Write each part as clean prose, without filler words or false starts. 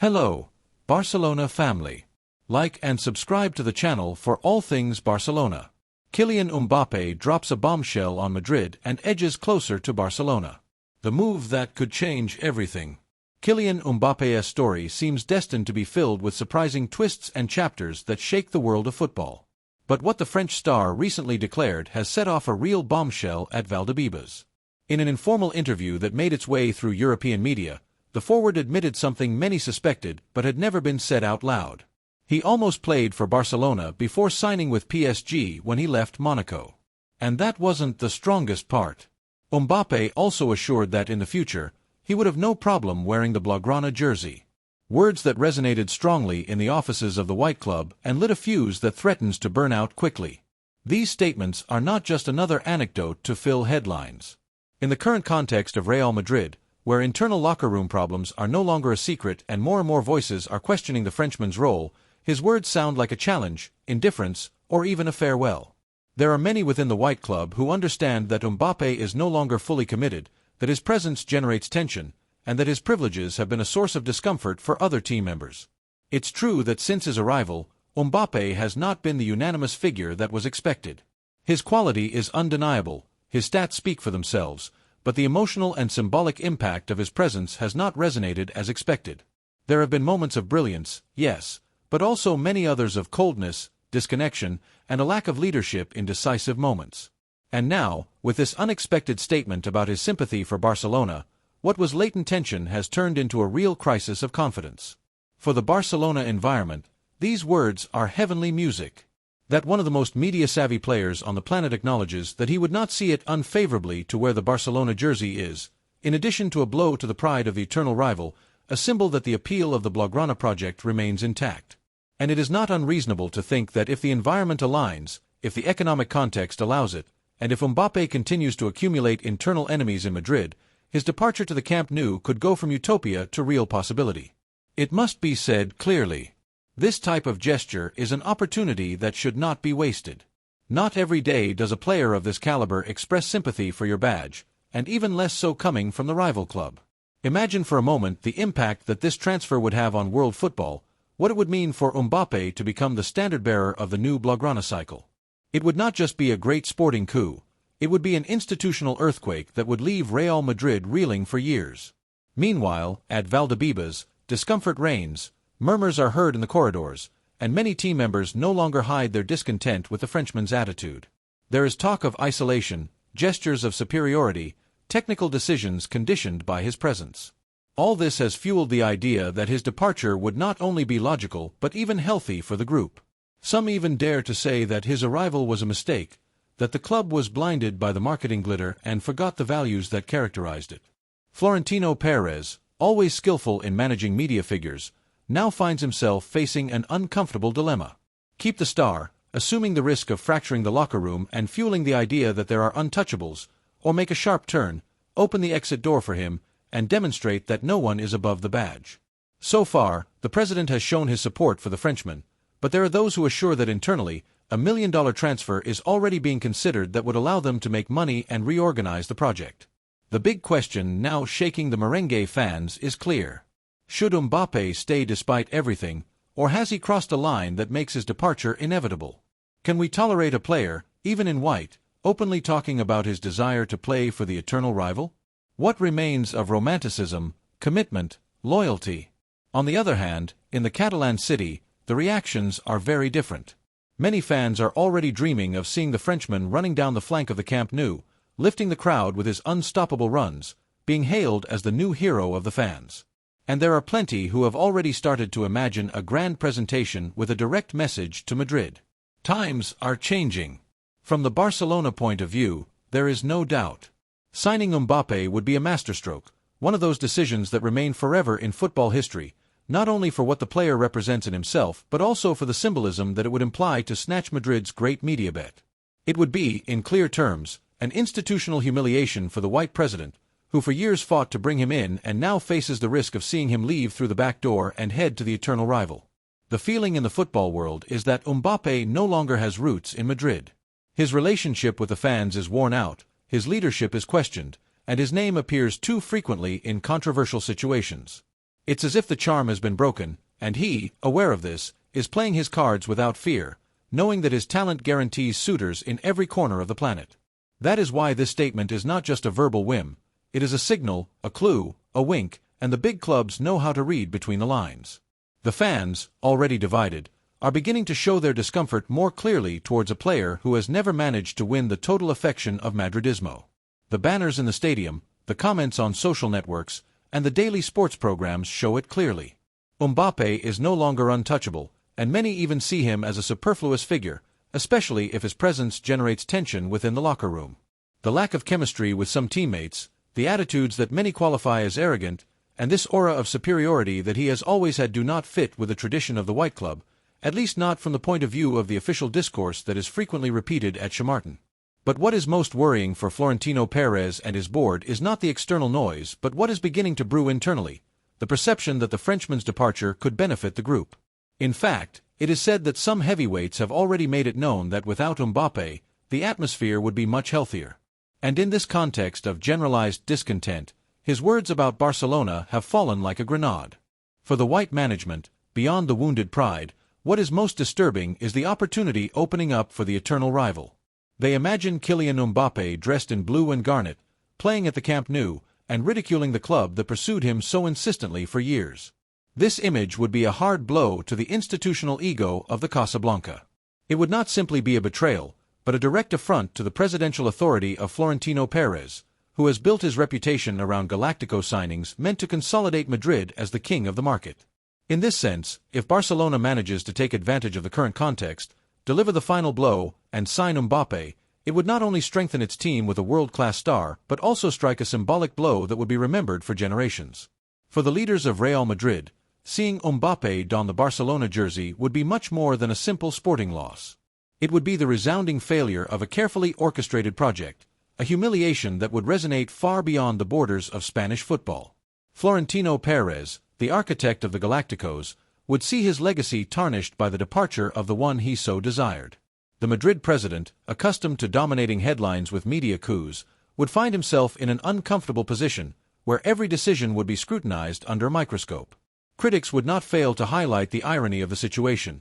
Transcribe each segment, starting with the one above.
Hello, Barcelona family. Like and subscribe to the channel for all things Barcelona. Kylian Mbappé drops a bombshell on Madrid and edges closer to Barcelona. The move that could change everything. Kylian Mbappe's story seems destined to be filled with surprising twists and chapters that shake the world of football. But what the French star recently declared has set off a real bombshell at Valdebebas. In an informal interview that made its way through European media, the forward admitted something many suspected but had never been said out loud. He almost played for Barcelona before signing with PSG when he left Monaco. And that wasn't the strongest part. Mbappé also assured that in the future, he would have no problem wearing the Blaugrana jersey. Words that resonated strongly in the offices of the White Club and lit a fuse that threatens to burn out quickly. These statements are not just another anecdote to fill headlines. In the current context of Real Madrid, where internal locker room problems are no longer a secret and more voices are questioning the Frenchman's role, his words sound like a challenge, indifference, or even a farewell. There are many within the White Club who understand that Mbappé is no longer fully committed, that his presence generates tension, and that his privileges have been a source of discomfort for other team members. It's true that since his arrival, Mbappé has not been the unanimous figure that was expected. His quality is undeniable, his stats speak for themselves, but the emotional and symbolic impact of his presence has not resonated as expected. There have been moments of brilliance, yes, but also many others of coldness, disconnection, and a lack of leadership in decisive moments. And now, with this unexpected statement about his sympathy for Barcelona, what was latent tension has turned into a real crisis of confidence. For the Barcelona environment, these words are heavenly music. That one of the most media-savvy players on the planet acknowledges that he would not see it unfavorably to wear the Barcelona jersey is, in addition to a blow to the pride of the eternal rival, a symbol that the appeal of the Blaugrana project remains intact. And it is not unreasonable to think that if the environment aligns, if the economic context allows it, and if Mbappé continues to accumulate internal enemies in Madrid, his departure to the Camp Nou could go from utopia to real possibility. It must be said clearly. This type of gesture is an opportunity that should not be wasted. Not every day does a player of this caliber express sympathy for your badge, and even less so coming from the rival club. Imagine for a moment the impact that this transfer would have on world football, what it would mean for Mbappé to become the standard-bearer of the new Blaugrana cycle. It would not just be a great sporting coup, it would be an institutional earthquake that would leave Real Madrid reeling for years. Meanwhile, at Valdebebas, discomfort reigns. Murmurs are heard in the corridors, and many team members no longer hide their discontent with the Frenchman's attitude. There is talk of isolation, gestures of superiority, technical decisions conditioned by his presence. All this has fueled the idea that his departure would not only be logical but even healthy for the group. Some even dare to say that his arrival was a mistake, that the club was blinded by the marketing glitter and forgot the values that characterized it. Florentino Perez, always skillful in managing media figures, now finds himself facing an uncomfortable dilemma. Keep the star, assuming the risk of fracturing the locker room and fueling the idea that there are untouchables, or make a sharp turn, open the exit door for him, and demonstrate that no one is above the badge. So far, the president has shown his support for the Frenchman, but there are those who assure that internally, a $1 million transfer is already being considered that would allow them to make money and reorganize the project. The big question now shaking the merengue fans is clear. Should Mbappé stay despite everything, or has he crossed a line that makes his departure inevitable? Can we tolerate a player, even in white, openly talking about his desire to play for the eternal rival? What remains of romanticism, commitment, loyalty? On the other hand, in the Catalan city, the reactions are very different. Many fans are already dreaming of seeing the Frenchman running down the flank of the Camp Nou, lifting the crowd with his unstoppable runs, being hailed as the new hero of the fans. And there are plenty who have already started to imagine a grand presentation with a direct message to Madrid. Times are changing. From the Barcelona point of view, there is no doubt. Signing Mbappé would be a masterstroke, one of those decisions that remain forever in football history, not only for what the player represents in himself but also for the symbolism that it would imply to snatch Madrid's great media bet. It would be, in clear terms, an institutional humiliation for the white president, who for years fought to bring him in and now faces the risk of seeing him leave through the back door and head to the eternal rival. The feeling in the football world is that Mbappé no longer has roots in Madrid. His relationship with the fans is worn out, his leadership is questioned, and his name appears too frequently in controversial situations. It's as if the charm has been broken, and he, aware of this, is playing his cards without fear, knowing that his talent guarantees suitors in every corner of the planet. That is why this statement is not just a verbal whim, it is a signal, a clue, a wink, and the big clubs know how to read between the lines. The fans, already divided, are beginning to show their discomfort more clearly towards a player who has never managed to win the total affection of Madridismo. The banners in the stadium, the comments on social networks, and the daily sports programs show it clearly. Mbappé is no longer untouchable, and many even see him as a superfluous figure, especially if his presence generates tension within the locker room. The lack of chemistry with some teammates, the attitudes that many qualify as arrogant, and this aura of superiority that he has always had do not fit with the tradition of the White Club, at least not from the point of view of the official discourse that is frequently repeated at Chamartin. But what is most worrying for Florentino Perez and his board is not the external noise but what is beginning to brew internally, the perception that the Frenchman's departure could benefit the group. In fact, it is said that some heavyweights have already made it known that without Mbappé, the atmosphere would be much healthier. And in this context of generalized discontent, his words about Barcelona have fallen like a grenade. For the white management, beyond the wounded pride, what is most disturbing is the opportunity opening up for the eternal rival. They imagine Kylian Mbappé dressed in blue and garnet, playing at the Camp Nou, and ridiculing the club that pursued him so insistently for years. This image would be a hard blow to the institutional ego of the Casablanca. It would not simply be a betrayal, but a direct affront to the presidential authority of Florentino Perez, who has built his reputation around Galactico signings meant to consolidate Madrid as the king of the market. In this sense, if Barcelona manages to take advantage of the current context, deliver the final blow, and sign Mbappé, it would not only strengthen its team with a world-class star but also strike a symbolic blow that would be remembered for generations. For the leaders of Real Madrid, seeing Mbappé don the Barcelona jersey would be much more than a simple sporting loss. It would be the resounding failure of a carefully orchestrated project, a humiliation that would resonate far beyond the borders of Spanish football. Florentino Perez, the architect of the Galacticos, would see his legacy tarnished by the departure of the one he so desired. The Madrid president, accustomed to dominating headlines with media coups, would find himself in an uncomfortable position, where every decision would be scrutinized under a microscope. Critics would not fail to highlight the irony of the situation.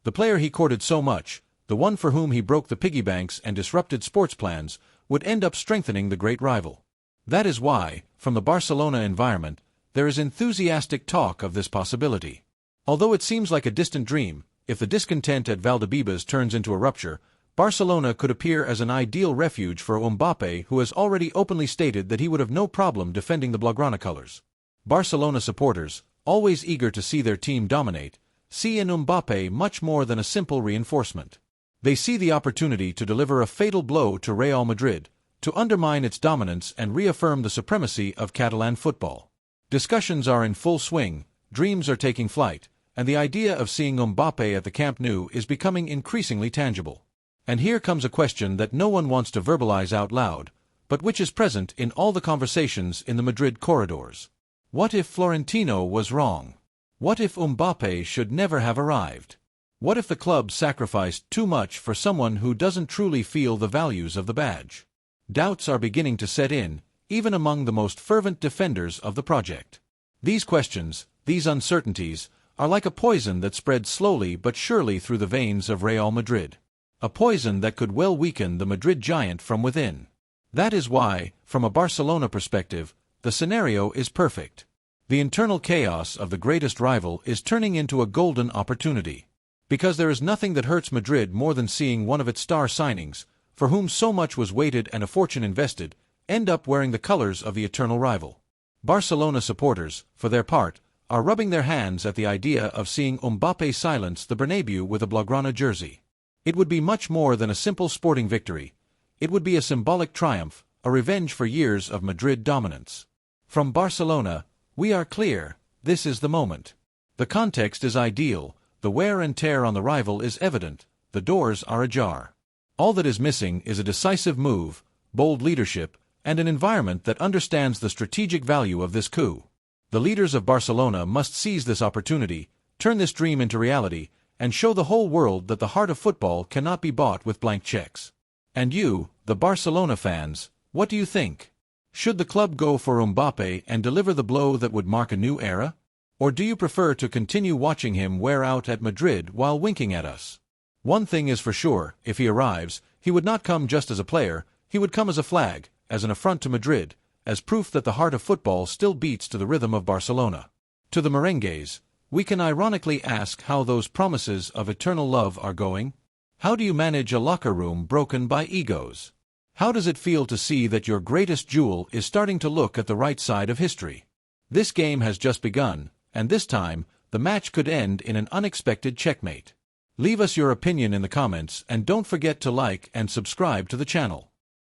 The player he courted so much, the one for whom he broke the piggy banks and disrupted sports plans, would end up strengthening the great rival. That is why, from the Barcelona environment, there is enthusiastic talk of this possibility. Although it seems like a distant dream, if the discontent at Valdebebas turns into a rupture, Barcelona could appear as an ideal refuge for Mbappé, who has already openly stated that he would have no problem defending the Blaugrana colors. Barcelona supporters, always eager to see their team dominate, see in Mbappé much more than a simple reinforcement. They see the opportunity to deliver a fatal blow to Real Madrid, to undermine its dominance and reaffirm the supremacy of Catalan football. Discussions are in full swing, dreams are taking flight, and the idea of seeing Mbappé at the Camp Nou is becoming increasingly tangible. And here comes a question that no one wants to verbalize out loud, but which is present in all the conversations in the Madrid corridors. What if Florentino was wrong? What if Mbappé should never have arrived? What if the club sacrificed too much for someone who doesn't truly feel the values of the badge? Doubts are beginning to set in, even among the most fervent defenders of the project. These questions, these uncertainties, are like a poison that spreads slowly but surely through the veins of Real Madrid. A poison that could well weaken the Madrid giant from within. That is why, from a Barcelona perspective, the scenario is perfect. The internal chaos of the greatest rival is turning into a golden opportunity. Because there is nothing that hurts Madrid more than seeing one of its star signings, for whom so much was waited and a fortune invested, end up wearing the colors of the eternal rival. Barcelona supporters, for their part, are rubbing their hands at the idea of seeing Mbappé silence the Bernabeu with a Blaugrana jersey. It would be much more than a simple sporting victory. It would be a symbolic triumph, a revenge for years of Madrid dominance. From Barcelona, we are clear, this is the moment. The context is ideal, the wear and tear on the rival is evident, the doors are ajar. All that is missing is a decisive move, bold leadership, and an environment that understands the strategic value of this coup. The leaders of Barcelona must seize this opportunity, turn this dream into reality, and show the whole world that the heart of football cannot be bought with blank checks. And you, the Barcelona fans, what do you think? Should the club go for Mbappé and deliver the blow that would mark a new era? Or do you prefer to continue watching him wear out at Madrid while winking at us? One thing is for sure, if he arrives, he would not come just as a player, he would come as a flag, as an affront to Madrid, as proof that the heart of football still beats to the rhythm of Barcelona. To the merengues, we can ironically ask how those promises of eternal love are going. How do you manage a locker room broken by egos? How does it feel to see that your greatest jewel is starting to look at the right side of history? This game has just begun, and this time, the match could end in an unexpected checkmate. Leave us your opinion in the comments and don't forget to like and subscribe to the channel.